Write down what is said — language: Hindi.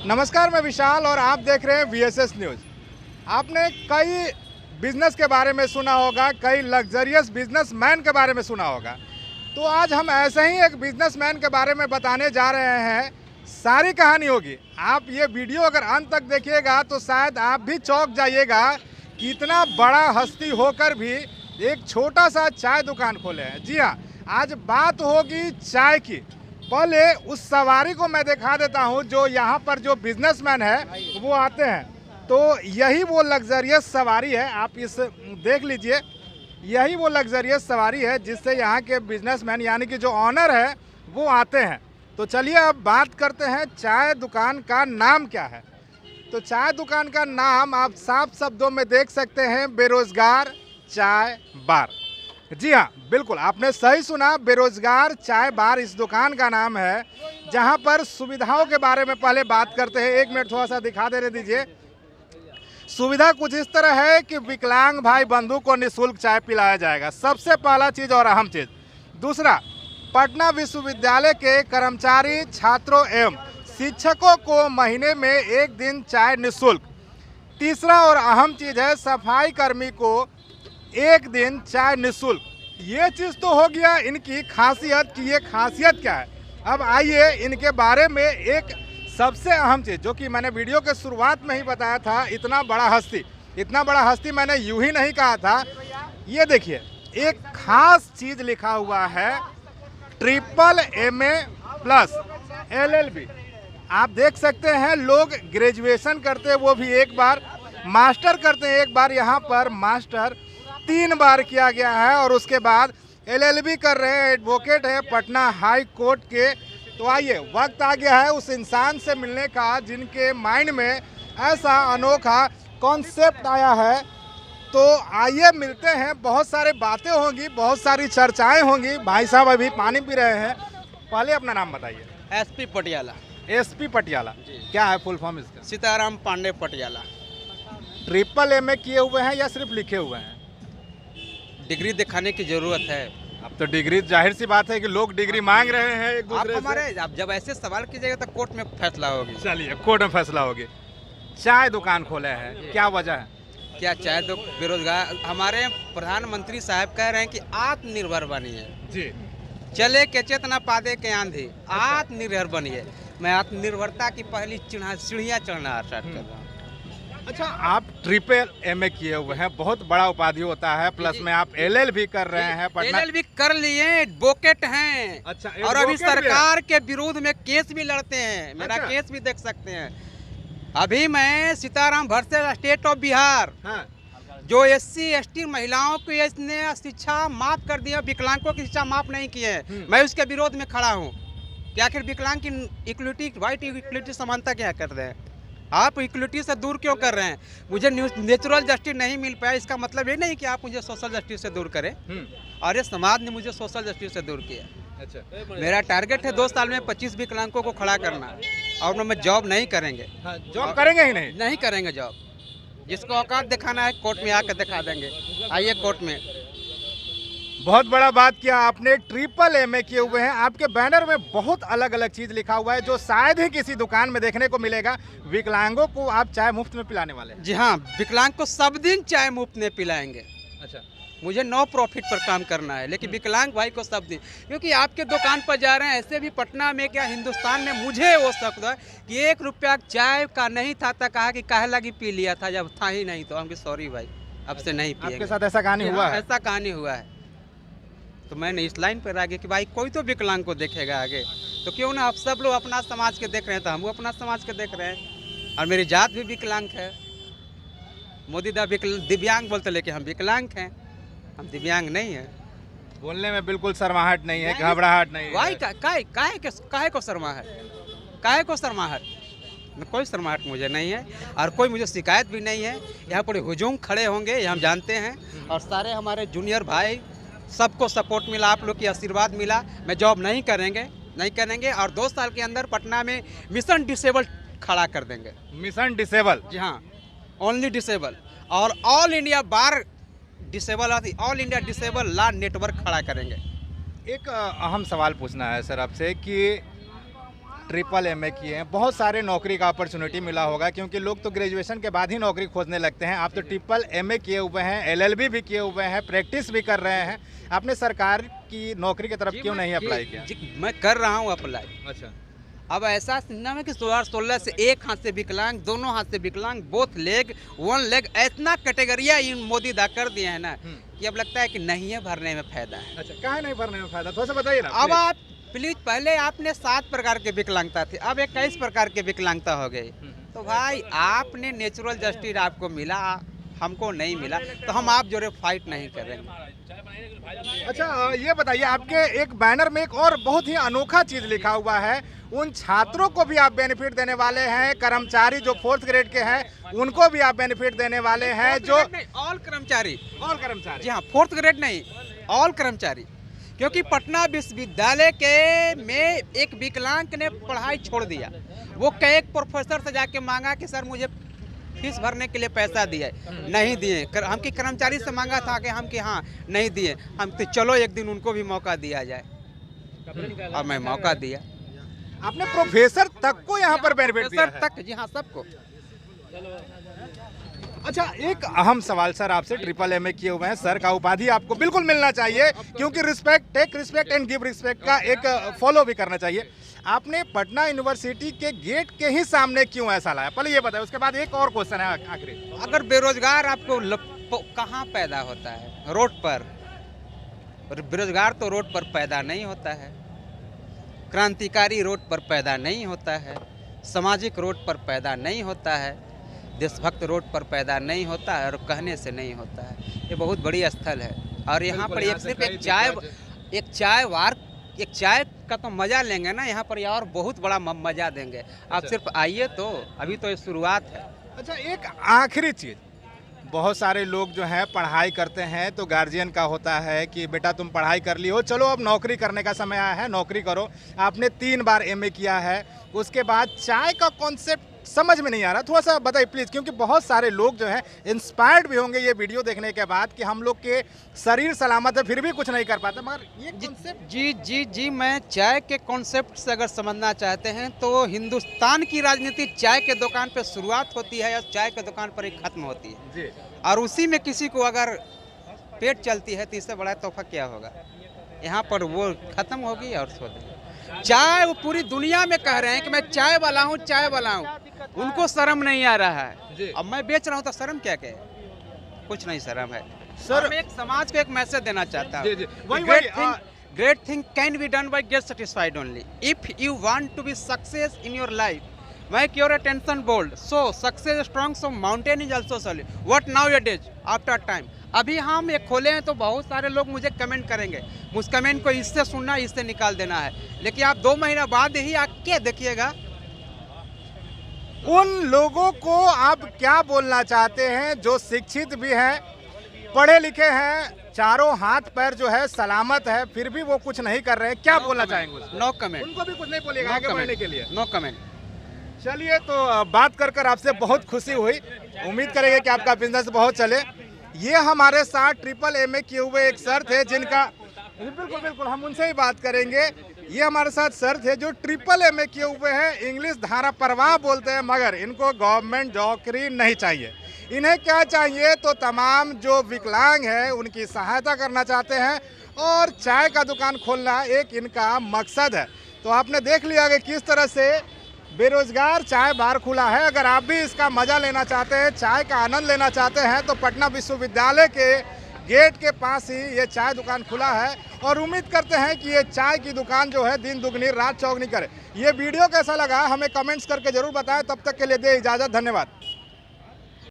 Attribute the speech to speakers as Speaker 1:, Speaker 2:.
Speaker 1: नमस्कार, मैं विशाल और आप देख रहे हैं VSS न्यूज़। आपने कई बिजनेस के बारे में सुना होगा, कई लग्जरियस बिजनेसमैन के बारे में सुना होगा। तो आज हम ऐसे ही एक बिजनेसमैन के बारे में बताने जा रहे हैं। सारी कहानी होगी। आप ये वीडियो अगर अंत तक देखिएगा तो शायद आप भी चौंक जाइएगा कि इतना बड़ा हस्ती होकर भी एक छोटा सा चाय दुकान खोले हैं। जी हाँ, आज बात होगी चाय की। पहले उस सवारी को मैं दिखा देता हूं जो यहाँ पर जो बिजनेसमैन है वो आते हैं। तो यही वो लग्जरियस सवारी है, आप इस देख लीजिए। यही वो लग्जरियस सवारी है जिससे यहाँ के बिजनेसमैन यानी कि जो ऑनर है वो आते हैं। तो चलिए अब बात करते हैं चाय दुकान का नाम क्या है। तो चाय दुकान का नाम आप साफ शब्दों में देख सकते हैं, बेरोजगार चाय बार। जी हाँ, बिल्कुल आपने सही सुना, बेरोजगार चाय बार इस दुकान का नाम है। जहाँ पर सुविधाओं के बारे में पहले बात करते हैं। एक मिनट थोड़ा सा दिखा देने दीजिए। सुविधा कुछ इस तरह है कि विकलांग भाई बंधु को निःशुल्क चाय पिलाया जाएगा, सबसे पहला चीज़ और अहम चीज़। दूसरा, पटना विश्वविद्यालय के कर्मचारी, छात्रों एवं शिक्षकों को महीने में 1 दिन चाय निःशुल्क। तीसरा और अहम चीज़ है, सफाई कर्मी को 1 दिन चाय निःशुल्क। ये चीज़ तो हो गया इनकी खासियत कि ये खासियत क्या है। अब आइए इनके बारे में एक सबसे अहम चीज़ जो कि मैंने वीडियो के शुरुआत में ही बताया था। इतना बड़ा हस्ती मैंने यूं ही नहीं कहा था। ये देखिए, एक खास चीज़ लिखा हुआ है, MA+ LLB। आप देख सकते हैं, लोग ग्रेजुएशन करते हैं वो भी एक बार, मास्टर करते हैं एक बार। यहाँ पर मास्टर 3 बार किया गया है और उसके बाद LLB कर रहे हैं, एडवोकेट है पटना हाई कोर्ट के। तो आइए, वक्त आ गया है उस इंसान से मिलने का जिनके माइंड में ऐसा अनोखा कॉन्सेप्ट आया है। तो आइए मिलते हैं, बहुत सारी बातें होंगी, बहुत सारी चर्चाएं होंगी। भाई साहब अभी पानी पी रहे हैं। पहले अपना नाम बताइए।
Speaker 2: SP पटियाला।
Speaker 1: SP पटियाला, क्या है फुल फॉर्म इसका?
Speaker 2: सीताराम पांडे पटियाला।
Speaker 1: MA किए हुए हैं या सिर्फ लिखे हुए हैं?
Speaker 2: डिग्री दिखाने की जरूरत है।
Speaker 1: अब तो डिग्री, जाहिर सी बात है कि लोग डिग्री मांग रहे हैं एक दूसरे से।
Speaker 2: आप जब ऐसे सवाल कीजिएगा तो कोर्ट में फैसला होगी।
Speaker 1: चलिए, कोर्ट में फैसला होगी। चाय दुकान खोले हैं, क्या वजह है?
Speaker 2: क्या चाहे तो बेरोजगार, हमारे प्रधानमंत्री साहब कह रहे हैं कि आत्मनिर्भर बनिए
Speaker 1: जी।
Speaker 2: चले के चेतना पादे के आंधी, आत्मनिर्भर बनिए। मैं आत्मनिर्भरता की पहली सीढ़ियाँ चढ़ना स्टार्ट कर रहा हूँ।
Speaker 1: अच्छा, आप MA किए हुए हैं, बहुत बड़ा उपाधि होता है, प्लस में आप LLB कर रहे हैं पटना।
Speaker 2: LLB कर लिए, एडवोकेट हैं।
Speaker 1: अच्छा,
Speaker 2: और अभी
Speaker 1: एडवोकेट भी
Speaker 2: सरकार के विरोध में केस भी लड़ते हैं। मेरा
Speaker 1: अच्छा।
Speaker 2: केस भी देख सकते हैं। अभी मैं सीताराम भरसे, स्टेट ऑफ बिहार,
Speaker 1: हाँ।
Speaker 2: जो SC ST महिलाओं को इसने शिक्षा माफ कर दिया, विकलांगों की शिक्षा माफ नहीं की है, मैं उसके विरोध में खड़ा हूँ कि आखिर विकलांग की इक्वलिटी, वाइट इक्वलिटी, समानता क्या कर रहे हैं आप? इक्वलिटी से दूर क्यों कर रहे हैं? मुझे नेचुरल जस्टिस नहीं मिल पाया, इसका मतलब ये नहीं कि आप मुझे सोशल जस्टिस से दूर करें। और ये समाज ने मुझे सोशल जस्टिस से दूर किया। अच्छा, मेरा टारगेट है 2 साल में 25 विकलांगों को खड़ा करना। और मैं जॉब नहीं करेंगे।
Speaker 1: जॉब करेंगे ही नहीं
Speaker 2: करेंगे जॉब। जिसको औकात दिखाना है कोर्ट में आकर दिखा देंगे। आइए कोर्ट में।
Speaker 1: बहुत बड़ा बात किया आपने। MA किए हुए हैं, आपके बैनर में बहुत अलग अलग चीज लिखा हुआ है जो शायद ही किसी दुकान में देखने को मिलेगा। विकलांगों को आप चाय मुफ्त में पिलाने वाले हैं?
Speaker 2: जी हाँ, विकलांग को सब दिन चाय मुफ्त में पिलाएंगे।
Speaker 1: अच्छा, मुझे
Speaker 2: नो प्रॉफिट पर काम करना है, लेकिन विकलांग भाई को सब दिन, क्योंकि आपके दुकान पर जा रहे हैं। ऐसे भी पटना में, क्या हिंदुस्तान में, मुझे वो शक है कि 1 रुपया चाय का नहीं था तो कहा कि काहे लगी पी लिया था, जब था ही नहीं तो हम सॉरी भाई, अब से नहीं पिएंगे।
Speaker 1: आपके साथ ऐसा कहानी हुआ है?
Speaker 2: ऐसा कहानी हुआ है। तो मैंने इस लाइन पर आ गया कि भाई कोई तो विकलांग को देखेगा आगे, तो क्यों ना आप सब लोग अपना समाज के देख रहे हैं तो हम अपना समाज के देख रहे हैं। और मेरी जात भी विकलांग है। मोदी दा दिव्यांग बोलते, लेकिन हम विकलांग हैं, हम दिव्यांग नहीं है।
Speaker 1: बोलने में बिल्कुल शर्माहट नहीं है, घबराहट नहीं है।
Speaker 2: भाई काहे को शर्माहट? काहे को शर्माहट? कोई शर्माहट मुझे नहीं है और कोई मुझे शिकायत भी नहीं है। यहाँ पर हुजूम खड़े होंगे, ये हम जानते हैं। और सारे हमारे जूनियर भाई, सबको सपोर्ट मिला, आप लोग की आशीर्वाद मिला। मैं जॉब नहीं करेंगे और 2 साल के अंदर पटना में मिशन डिसेबल खड़ा कर देंगे।
Speaker 1: Mission disable?
Speaker 2: जी हाँ, ओनली डिसेबल। और all India bar disable, all India disable law network खड़ा करेंगे।
Speaker 1: एक अहम सवाल पूछना है सर आपसे कि ट्रिपल एमए किए हैं, बहुत सारे नौकरी का अपॉर्चुनिटी मिला होगा क्योंकि लोग तो ग्रेजुएशन के बाद ही नौकरी खोजने लगते हैं। आप तो ट्रिपल एमए किए हुए हैं, एलएलबी भी किए हुए हैं, प्रैक्टिस भी कर रहे हैं। आपने सरकार की नौकरी की तरफ क्यों नहीं अप्लाई किया?
Speaker 2: मैं कर रहा हूँ अप्लाई।
Speaker 1: अच्छा,
Speaker 2: अब ऐसा सिनेमा है कि 2016 से एक हाथ से विकलांग, दोनों हाथ से विकलांग, बोथ लेग, वन लेग, इतना कैटेगरिया इन मोदी दा कर दिए हैं ना कि अब लगता है कि नहीं है भरने में फायदा है।
Speaker 1: अच्छा, काहे नहीं भरने में फायदा, थोड़ा सा बताइए ना।
Speaker 2: अब आप प्लीज, पहले आपने 7 प्रकार के विकलांगता थे, अब 21 प्रकार के विकलांगता हो गए। तो भाई आपने नेचुरल जस्टिस आपको मिला, हमको नहीं मिला, तो हम आप जोड़े फाइट नहीं करेंगे।
Speaker 1: अच्छा, ये बताइए, आपके एक बैनर में एक और बहुत ही अनोखा चीज लिखा हुआ है, उन छात्रों को भी आप बेनिफिट देने वाले हैं, कर्मचारी जो 4th ग्रेड के हैं उनको भी आप बेनिफिट देने वाले हैं, जो
Speaker 2: ऑल कर्मचारी,
Speaker 1: कर्मचारी,
Speaker 2: जी हाँ, 4th ग्रेड नहीं, ऑल कर्मचारी। क्योंकि पटना विश्वविद्यालय के में एक विकलांग ने पढ़ाई छोड़ दिया, वो एक प्रोफेसर से जाके मांगा कि सर मुझे फीस भरने के लिए पैसा दिए, नहीं दिए। हम की कर्मचारी से मांगा था कि हम कि हाँ नहीं दिए, हम तो चलो एक दिन उनको भी मौका दिया जाए, और मैं मौका दिया।
Speaker 1: आपने प्रोफेसर तक को यहाँ पर बेनिफिट दिया है?
Speaker 2: तक, जी हाँ, सबको।
Speaker 1: अच्छा, एक अहम सवाल सर आपसे, ट्रिपल एमए किए हुए हैं, सर का उपाधि आपको बिल्कुल मिलना चाहिए क्योंकि respect, take respect and give respect का एक फॉलो भी करना चाहिए। आपने पटना यूनिवर्सिटी के गेट के ही सामने क्यों ऐसा लाया, पहले ये बताएं, उसके बाद एक और क्वेश्चन है आखिरी।
Speaker 2: अगर बेरोजगार आपको कहाँ पैदा होता है? रोड पर। बेरोजगार तो रोड पर पैदा नहीं होता है, क्रांतिकारी रोड पर पैदा नहीं होता है, सामाजिक रोड पर पैदा नहीं होता है, देशभक्त रोड पर पैदा नहीं होता है, और कहने से नहीं होता है। ये बहुत बड़ी स्थल है, और यहाँ पर एक सिर्फ एक चाय का तो मज़ा लेंगे ना, यहाँ पर और बहुत बड़ा मज़ा देंगे। आप सिर्फ आइए, तो अभी तो ये शुरुआत है।
Speaker 1: अच्छा, एक आखिरी चीज़, बहुत सारे लोग जो हैं पढ़ाई करते हैं तो गार्जियन का होता है कि बेटा तुम पढ़ाई कर ली हो, चलो अब नौकरी करने का समय आया है, नौकरी करो। आपने 3 बार एमए किया है, उसके बाद चाय का कॉन्सेप्ट समझ में नहीं आ रहा, थोड़ा सा बताइए प्लीज़, क्योंकि बहुत सारे लोग जो हैं इंस्पायर्ड भी होंगे ये वीडियो देखने के बाद कि हम लोग के शरीर सलामत है फिर भी कुछ नहीं कर पाते, मगर ये कॉन्सेप्ट।
Speaker 2: जी, मैं चाय के कॉन्सेप्ट से अगर समझना चाहते हैं तो हिंदुस्तान की राजनीति चाय के दुकान पर शुरुआत होती है, या चाय के दुकान पर ही खत्म होती है जी। और उसी में किसी को अगर पेट चलती है तो इससे बड़ा तोहफा क्या होगा? यहाँ पर वो खत्म होगी और सो देंगे। चाय वो पूरी दुनिया में कह रहे हैं कि मैं चाय वाला हूँ, चाय वाला हूँ, उनको शर्म नहीं आ रहा है। अब मैं बेच रहा हूँ तो शर्म क्या कहे? कुछ नहीं शर्म है सर। मैं एक समाज को एक मैसेज देना चाहता हूँ, great thing can be done by get satisfied only if you want to be success in your life. Make your attention bold. So success is strong, so mountain is also solid. What nowadays after time? अभी हम ये खोले हैं तो बहुत सारे लोग मुझे कमेंट करेंगे, उस कमेंट को इससे सुनना, इससे निकाल देना है, लेकिन आप 2 महीना बाद ही आके देखिएगा।
Speaker 1: उन लोगों को आप क्या बोलना चाहते हैं जो शिक्षित भी हैं, पढ़े लिखे हैं, चारों हाथ पैर जो है सलामत है, फिर भी वो कुछ नहीं कर रहे हैं, क्या बोलना चाहेंगे?
Speaker 2: No comment.
Speaker 1: उनको भी कुछ नहीं बोलिएगा आगे बढ़ने के लिए?
Speaker 2: No comment.
Speaker 1: चलिए, तो बात कर आपसे बहुत खुशी हुई, उम्मीद करेंगे कि आपका बिजनेस बहुत चले। ये हमारे साथ ट्रिपल एमए किए हुए एक सर थे जिनका, बिल्कुल हम उनसे ही बात करेंगे। ये हमारे साथ सर थे जो ट्रिपल एमए किए हुए हैं, इंग्लिश धारा प्रवाह बोलते हैं, मगर इनको गवर्नमेंट नौकरी नहीं चाहिए। इन्हें क्या चाहिए? तो तमाम जो विकलांग हैं उनकी सहायता करना चाहते हैं, और चाय का दुकान खोलना एक इनका मकसद है। तो आपने देख लिया कि किस तरह से बेरोजगार चाय बार खुला है। अगर आप भी इसका मज़ा लेना चाहते हैं, चाय का आनंद लेना चाहते हैं, तो पटना विश्वविद्यालय के गेट के पास ही ये चाय दुकान खुला है, और उम्मीद करते हैं कि ये चाय की दुकान जो है दिन दुगनी रात चौगनी करे। ये वीडियो कैसा लगा हमें कमेंट्स करके ज़रूर बताएं। तब तक के लिए दे इजाज़त, धन्यवाद।